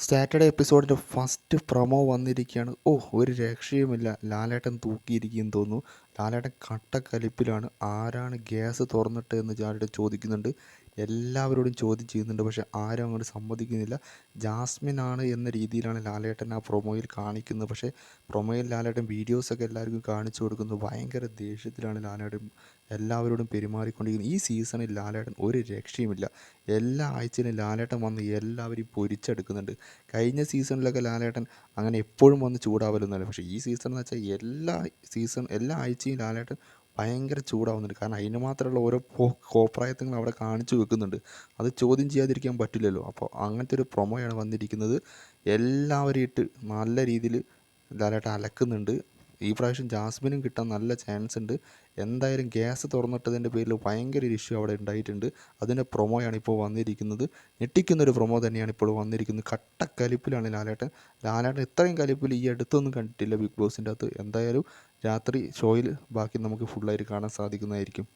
Saturday എപ്പിസോഡിൻ്റെ first promo വന്നിരിക്കുകയാണ്. ഒരു രക്ഷയുമില്ല. ലാലേട്ടൻ തൂക്കിയിരിക്കുമെന്ന് തോന്നുന്നു. ലാലേട്ടൻ കട്ടക്കലിപ്പിലാണ്. ആരാണ് ഗ്യാസ് തുറന്നിട്ട് എന്ന് ലാലേട്ടൻ ചോദിക്കുന്നുണ്ട്. എല്ലാവരോടും ചോദ്യം ചെയ്യുന്നുണ്ട്. പക്ഷേ ആരും അങ്ങോട്ട് സമ്മതിക്കുന്നില്ല. ജാസ്മിൻ ആണ് എന്ന രീതിയിലാണ് ലാലേട്ടൻ ആ പ്രൊമോയിൽ കാണിക്കുന്നത്. പക്ഷേ പ്രൊമോയിൽ ലാലേട്ടൻ വീഡിയോസൊക്കെ എല്ലാവർക്കും കാണിച്ചു കൊടുക്കുന്നു. ഭയങ്കര ദേഷ്യത്തിലാണ് ലാലേട്ടൻ എല്ലാവരോടും പെരുമാറിക്കൊണ്ടിരിക്കുന്നത്. ഈ സീസണിൽ ലാലേട്ടൻ ഒരു രക്ഷയുമില്ല. എല്ലാ ആഴ്ചയിലും ലാലേട്ടൻ വന്ന് എല്ലാവരെയും പൊരിച്ചെടുക്കുന്നുണ്ട്. കഴിഞ്ഞ സീസണിലൊക്കെ ലാലേട്ടൻ അങ്ങനെ എപ്പോഴും വന്ന് ചൂടാവലൊന്നുമല്ല. പക്ഷേ ഈ സീസൺ എന്ന് വെച്ചാൽ എല്ലാ ആഴ്ചയും ലാലേട്ടൻ ഭയങ്കര ചൂടാവുന്നുണ്ട്. കാരണം അതിന് മാത്രമുള്ള ഓരോ കോപ്രായത്തങ്ങൾ അവിടെ കാണിച്ചു വെക്കുന്നുണ്ട്. അത് ചോദ്യം ചെയ്യാതിരിക്കാൻ പറ്റില്ലല്ലോ. അപ്പോൾ അങ്ങനത്തെ ഒരു പ്രൊമോയാണ് വന്നിരിക്കുന്നത്. എല്ലാവരെയും ഇട്ട് നല്ല രീതിയിൽ ലാലേട്ടൻ അലക്കുന്നുണ്ട്. ഈ പ്രാവശ്യം ജാസ്മിനും കിട്ടാൻ നല്ല ചാൻസ് ഉണ്ട്. എന്തായാലും ഗ്യാസ് തുറന്നിട്ടതിൻ്റെ പേരിൽ ഭയങ്കര ഒരു ഇഷ്യൂ അവിടെ ഉണ്ടായിട്ടുണ്ട്. അതിൻ്റെ പ്രൊമോയാണ് ഇപ്പോൾ വന്നിരിക്കുന്നത്. ഞെട്ടിക്കുന്നൊരു പ്രൊമോ തന്നെയാണ് ഇപ്പോൾ വന്നിരിക്കുന്നത്. കട്ടക്കലിപ്പിലാണ് ലാലേട്ടൻ. ഇത്രയും കലിപ്പിൽ ഈ അടുത്തൊന്നും കണ്ടിട്ടില്ല ബിഗ് ബോസിൻ്റെ അകത്ത്. എന്തായാലും രാത്രി ഷോയിൽ ബാക്കി നമുക്ക് ഫുള്ളായിട്ട് കാണാൻ സാധിക്കുന്നതായിരിക്കും.